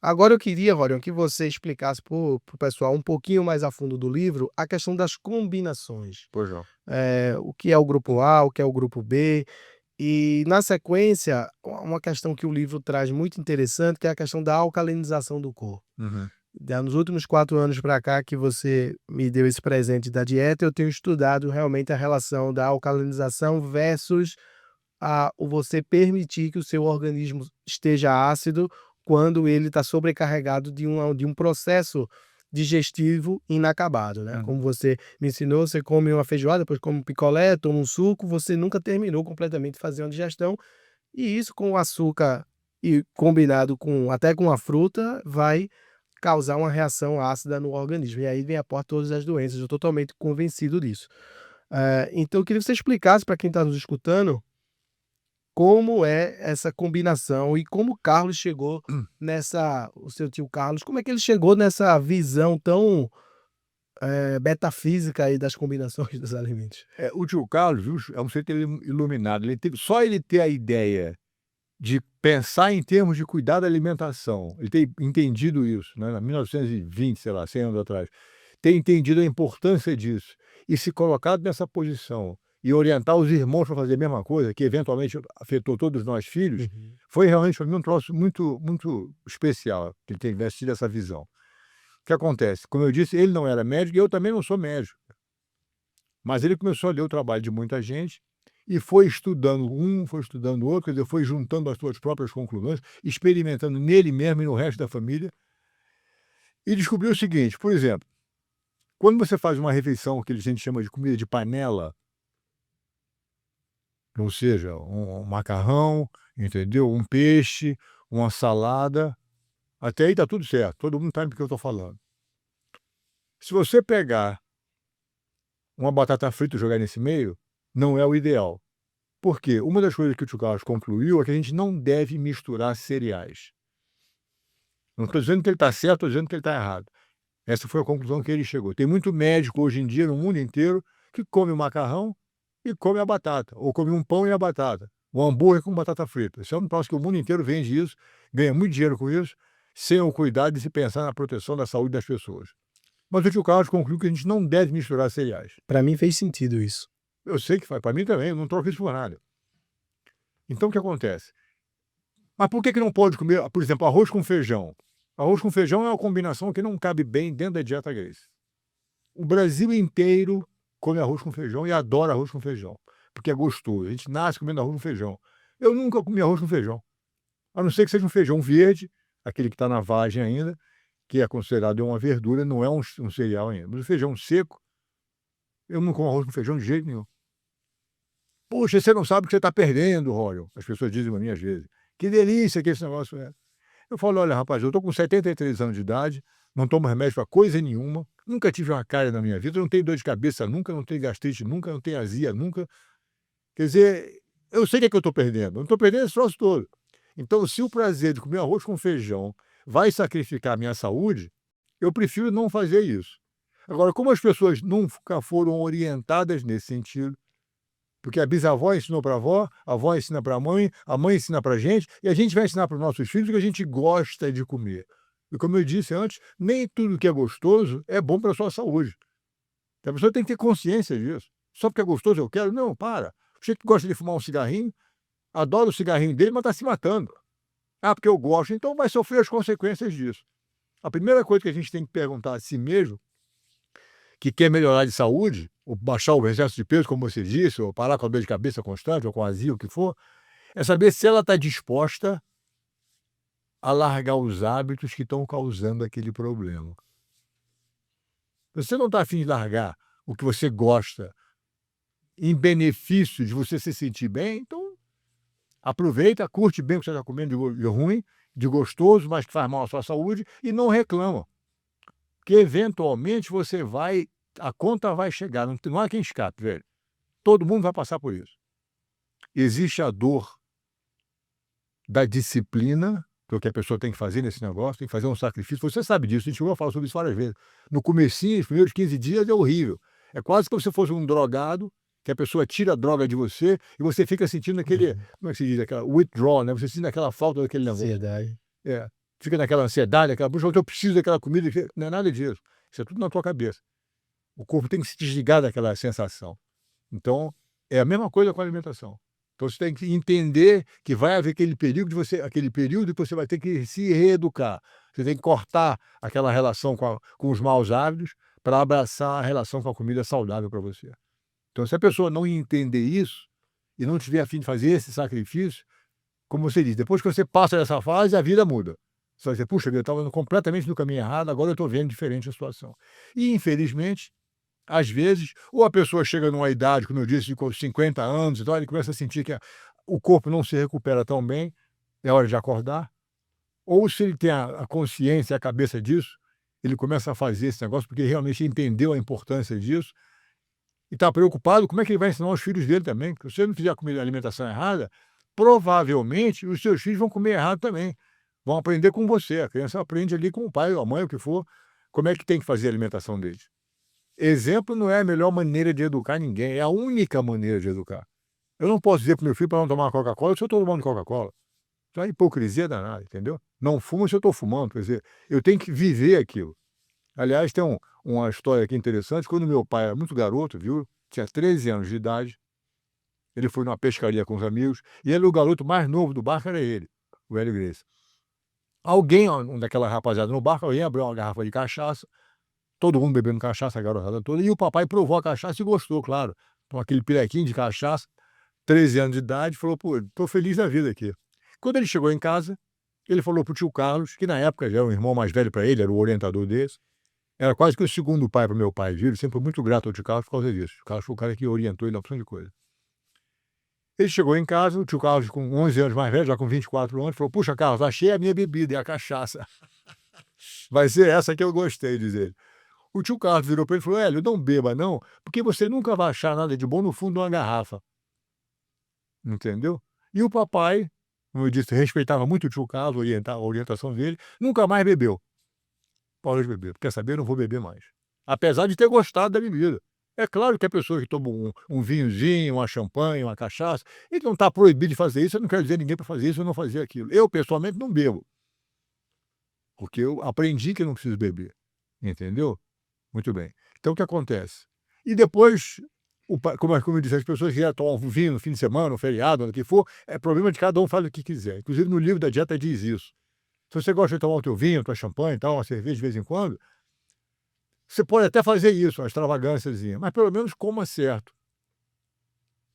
Agora eu queria, Rorion, que você explicasse para o pessoal um pouquinho mais a fundo do livro a questão das combinações. Pois não. O que é o grupo A, o que é o grupo B, e na sequência, uma questão que o livro traz muito interessante, que é a questão da alcalinização do corpo. Uhum. Nos últimos 4 anos para cá que você me deu esse presente da dieta, eu tenho estudado realmente a relação da alcalinização versus o você permitir que o seu organismo esteja ácido quando ele está sobrecarregado de um processo digestivo inacabado, né. Como Uhum. você me ensinou, você come uma feijoada, depois come um picolé, toma um suco, você nunca terminou completamente de fazer uma digestão, e isso com o açúcar e combinado com até com a fruta, vai causar uma reação ácida no organismo, e aí vem a porta todas as doenças, eu estou totalmente convencido disso. Então eu queria que você explicasse para quem está nos escutando como é essa combinação e como o Carlos chegou nessa o seu tio Carlos, como é que ele chegou nessa visão tão, metafísica aí das combinações dos alimentos? O tio Carlos, viu, é um ser iluminado, ele ter a ideia de pensar em termos de cuidar da alimentação, ele ter entendido isso, né, em 1920, sei lá, 100 anos atrás, ter entendido a importância disso e se colocado nessa posição e orientar os irmãos para fazer a mesma coisa, que eventualmente afetou todos nós filhos, Uhum. foi realmente para mim um troço muito muito especial, que ele tivesse tido essa visão. O que acontece? Como eu disse, ele não era médico e eu também não sou médico, mas ele começou a ler o trabalho de muita gente e foi estudando um, foi estudando o outro, quer dizer, foi juntando as suas próprias conclusões, experimentando nele mesmo e no resto da família, e descobriu o seguinte, por exemplo, quando você faz uma refeição que a gente chama de comida de panela, ou seja, um macarrão, entendeu? Um peixe, uma salada, até aí está tudo certo, todo mundo sabe do que eu estou falando. Se você pegar uma batata frita e jogar nesse meio, não é o ideal. Por quê? Uma das coisas que o tio Carlos concluiu é que a gente não deve misturar cereais. Não estou dizendo que ele está certo, estou dizendo que ele está errado. Essa foi a conclusão que ele chegou. Tem muito médico hoje em dia, no mundo inteiro, que come o macarrão e come a batata, ou come um pão e a batata, um hambúrguer com batata frita. Isso é um troço que o mundo inteiro vende isso, ganha muito dinheiro com isso, sem o cuidado de se pensar na proteção da saúde das pessoas. Mas o tio Carlos concluiu que a gente não deve misturar cereais. Pra mim fez sentido isso. Eu sei que faz, para mim também, eu não troco isso por nada. Então o que acontece? Mas por que não pode comer, por exemplo, arroz com feijão? Arroz com feijão é uma combinação que não cabe bem dentro da dieta grega. O Brasil inteiro come arroz com feijão e adora arroz com feijão, porque é gostoso. A gente nasce comendo arroz com feijão. Eu nunca comi arroz com feijão, a não ser que seja um feijão verde, aquele que está na vagem ainda, que é considerado uma verdura, não é um cereal ainda. Mas o feijão seco, eu não como arroz com feijão de jeito nenhum. "Poxa, você não sabe o que você está perdendo, Rório", as pessoas dizem para mim às vezes. "Que delícia que esse negócio é". Eu falo: "Olha, rapaz, eu estou com 73 anos de idade, não tomo remédio para coisa nenhuma, nunca tive uma cárie na minha vida, não tenho dor de cabeça nunca, não tenho gastrite nunca, não tenho azia nunca. Quer dizer, eu sei o que é que eu estou perdendo, eu não estou perdendo esse troço todo. Então, se o prazer de comer arroz com feijão vai sacrificar a minha saúde, eu prefiro não fazer isso". Agora, como as pessoas nunca foram orientadas nesse sentido, porque a bisavó ensinou para a avó ensina para a mãe ensina para a gente, e a gente vai ensinar para os nossos filhos o que a gente gosta de comer. E como eu disse antes, nem tudo que é gostoso é bom para a sua saúde. A pessoa tem que ter consciência disso. Só porque é gostoso eu quero? Não, para. Você que gosta de fumar um cigarrinho, adora o cigarrinho dele, mas está se matando. Ah, porque eu gosto, então vai sofrer as consequências disso. A primeira coisa que a gente tem que perguntar a si mesmo, que quer melhorar de saúde, ou baixar o excesso de peso, como você disse, ou parar com a dor de cabeça constante, ou com azia, o que for, é saber se ela está disposta a largar os hábitos que estão causando aquele problema. Se você não está afim de largar o que você gosta em benefício de você se sentir bem, então aproveita, curte bem o que você está comendo de ruim, de gostoso, mas que faz mal à sua saúde, e não reclama. Porque eventualmente você vai, a conta vai chegar, não há quem escape, velho. Todo mundo vai passar por isso. Existe a dor da disciplina, que é o que a pessoa tem que fazer nesse negócio, tem que fazer um sacrifício. Você sabe disso, a gente já falou sobre isso várias vezes. No comecinho, os primeiros 15 dias é horrível. É quase como se fosse um drogado, que a pessoa tira a droga de você e você fica sentindo aquele, Uhum. como é que se diz, aquela withdrawal, né? Você sente aquela falta daquele negócio. Ansiedade. É. fica naquela ansiedade, aquela busca, eu preciso daquela comida, não é nada disso. Isso é tudo na tua cabeça. O corpo tem que se desligar daquela sensação. Então, é a mesma coisa com a alimentação. Então você tem que entender que vai haver aquele período que você vai ter que se reeducar. Você tem que cortar aquela relação com os maus hábitos para abraçar a relação com a comida saudável para você. Então, se a pessoa não entender isso e não tiver a fim de fazer esse sacrifício, como você diz, depois que você passa dessa fase, a vida muda. Você vai dizer, puxa vida, eu estava completamente no caminho errado, agora eu estou vendo diferente a situação. E, infelizmente, às vezes, ou a pessoa chega numa idade, como eu disse, de 50 anos, então ele começa a sentir que o corpo não se recupera tão bem, é hora de acordar. Ou se ele tem a consciência, a cabeça disso, ele começa a fazer esse negócio porque realmente entendeu a importância disso e está preocupado como é que ele vai ensinar os filhos dele também. Porque se você não fizer a alimentação errada, provavelmente os seus filhos vão comer errado também. Vão aprender com você. A criança aprende ali com o pai ou a mãe, o que for, como é que tem que fazer a alimentação deles. Exemplo não é a melhor maneira de educar ninguém, é a única maneira de educar. Eu não posso dizer para o meu filho para não tomar Coca-Cola se eu estou tomando Coca-Cola. Isso é uma hipocrisia danada, entendeu? Não fumo se eu estou fumando, quer dizer, eu tenho que viver aquilo. Aliás, tem uma história aqui interessante, quando meu pai era muito garoto, viu? Tinha 13 anos de idade, ele foi numa pescaria com os amigos, e ele, o garoto mais novo do barco era ele, o Hélio Gracie. Alguém, um daquela rapaziada no barco, alguém abriu uma garrafa de cachaça, todo mundo bebendo cachaça, a garotada toda, e o papai provou a cachaça e gostou, claro. Com aquele pirequinho de cachaça, 13 anos de idade, falou, pô, tô feliz da vida aqui. Quando ele chegou em casa, ele falou pro tio Carlos, que na época já era um irmão mais velho para ele, era o orientador desse, era quase que o segundo pai para meu pai, viu? Ele sempre foi muito grato ao tio Carlos por causa disso. O Carlos foi o cara que orientou ele na opção de coisa. Ele chegou em casa, o tio Carlos, com 11 anos mais velho, já com 24 anos, falou, puxa, Carlos, achei a minha bebida, é a cachaça. Vai ser essa que eu gostei, diz ele. O tio Carlos virou para ele e falou, Hélio, não beba não, porque você nunca vai achar nada de bom no fundo de uma garrafa. Entendeu? E o papai, como eu disse, respeitava muito o tio Carlos, a orientação dele, nunca mais bebeu. Parou de beber. Quer saber? Eu não vou beber mais. Apesar de ter gostado da bebida. É claro que a pessoa que toma um vinhozinho, uma champanhe, uma cachaça, ele não está proibido de fazer isso, eu não quero dizer ninguém para fazer isso ou não fazer aquilo. Eu, pessoalmente, não bebo. Porque eu aprendi que eu não preciso beber. Entendeu? Muito bem. Então, o que acontece? E depois, como eu disse, as pessoas que tomam um vinho no fim de semana, no feriado, no que for, é problema de cada um, faz o que quiser. Inclusive, no livro da dieta diz isso. Se você gosta de tomar o teu vinho, tua champanhe, tal, uma cerveja de vez em quando, você pode até fazer isso, uma extravagânciazinha, mas pelo menos coma certo.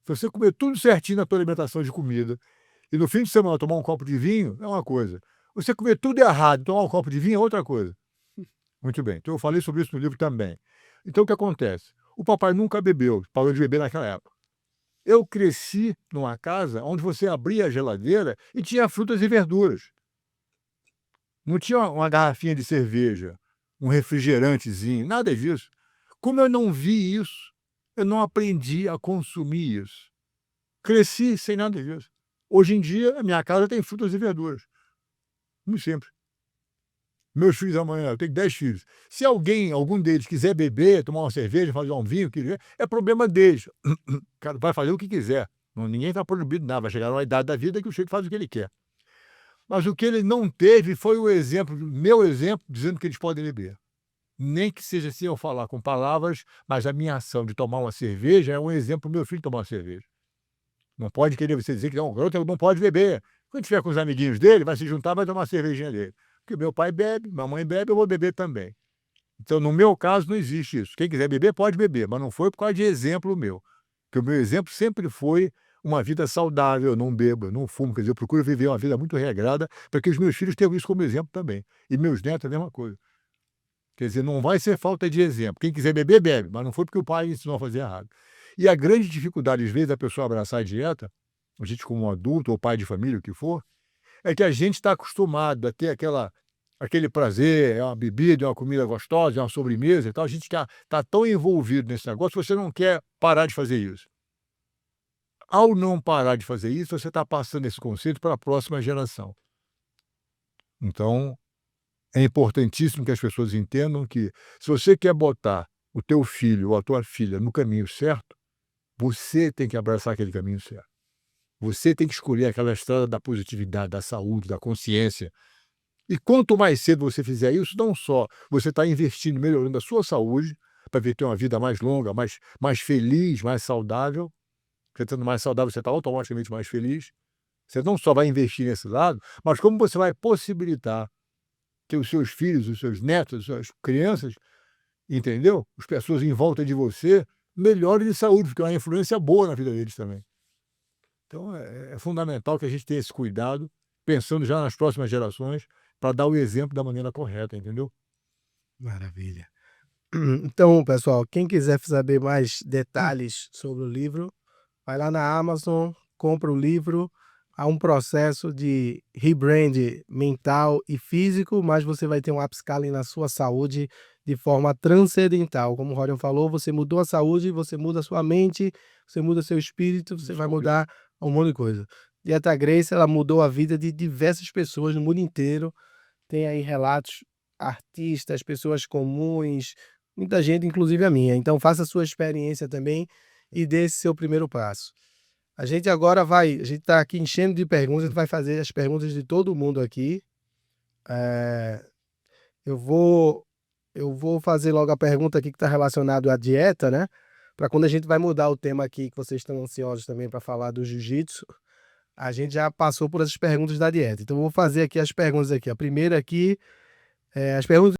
Se você comer tudo certinho na tua alimentação de comida, e no fim de semana tomar um copo de vinho, é uma coisa. Você comer tudo errado e tomar um copo de vinho é outra coisa. Muito bem. Então eu falei sobre isso no livro também. Então o que acontece? O papai nunca bebeu, parou de beber naquela época. Eu cresci numa casa onde você abria a geladeira e tinha frutas e verduras. Não tinha uma garrafinha de cerveja, um refrigerantezinho, nada disso. Como eu não vi isso, eu não aprendi a consumir isso. Cresci sem nada disso. Hoje em dia, a minha casa tem frutas e verduras. Muito simples. Meus filhos amanhã, eu tenho 10 filhos. Se algum deles quiser beber, tomar uma cerveja, fazer um vinho, é problema deles. Cara, vai fazer o que quiser. Ninguém está proibido nada. Vai chegar numa idade da vida que o sujeito faz o que ele quer. Mas o que ele não teve foi o exemplo, meu exemplo, dizendo que eles podem beber. Nem que seja assim eu falar com palavras, mas a minha ação de tomar uma cerveja é um exemplo para o meu filho tomar uma cerveja. Não pode querer você dizer que não, o garoto não pode beber. Quando estiver com os amiguinhos dele, vai se juntar, vai tomar uma cervejinha dele. Porque meu pai bebe, minha mãe bebe, eu vou beber também. Então, no meu caso, não existe isso. Quem quiser beber, pode beber, mas não foi por causa de exemplo meu. Porque o meu exemplo sempre foi uma vida saudável, eu não bebo, eu não fumo, quer dizer, eu procuro viver uma vida muito regrada para que os meus filhos tenham isso como exemplo também. E meus netos a mesma coisa. Quer dizer, não vai ser falta de exemplo. Quem quiser beber, bebe, mas não foi porque o pai ensinou a fazer errado. E a grande dificuldade, às vezes, da pessoa abraçar a dieta, a gente como um adulto ou pai de família, o que for, é que a gente está acostumado a ter aquele prazer, é uma bebida, é uma comida gostosa, é uma sobremesa e tal. A gente tá tão envolvido nesse negócio, você não quer parar de fazer isso. Ao não parar de fazer isso, você está passando esse conceito para a próxima geração. Então, é importantíssimo que as pessoas entendam que se você quer botar o teu filho ou a tua filha no caminho certo, você tem que abraçar aquele caminho certo. Você tem que escolher aquela estrada da positividade, da saúde, da consciência. E quanto mais cedo você fizer isso, não só você está investindo, melhorando a sua saúde, para ter uma vida mais longa, mais feliz, mais saudável. Você estando mais saudável, você está automaticamente mais feliz. Você não só vai investir nesse lado, mas como você vai possibilitar que os seus filhos, os seus netos, as suas crianças, entendeu? As pessoas em volta de você melhorem de saúde, porque é uma influência boa na vida deles também. Então é fundamental que a gente tenha esse cuidado, pensando já nas próximas gerações, para dar o exemplo da maneira correta, entendeu? Maravilha. Então, pessoal, quem quiser saber mais detalhes sobre o livro, vai lá na Amazon, compra o livro. Há um processo de rebrand mental e físico, mas você vai ter um upscaling na sua saúde de forma transcendental. Como o Rorion falou, você mudou a saúde, você muda a sua mente, você muda seu espírito, você vai Isso. mudar um monte de coisa. Dieta Grace, ela mudou a vida de diversas pessoas no mundo inteiro. Tem aí relatos, artistas, pessoas comuns, muita gente, inclusive a minha. Então faça a sua experiência também e dê esse seu primeiro passo. A gente está aqui enchendo de perguntas, a gente vai fazer as perguntas de todo mundo aqui. Eu vou fazer logo a pergunta aqui que está relacionada à dieta, né? Para quando a gente vai mudar o tema aqui, que vocês estão ansiosos também para falar do jiu-jitsu, a gente já passou por essas perguntas da dieta. Então eu vou fazer aqui as perguntas aqui. A primeira aqui, as perguntas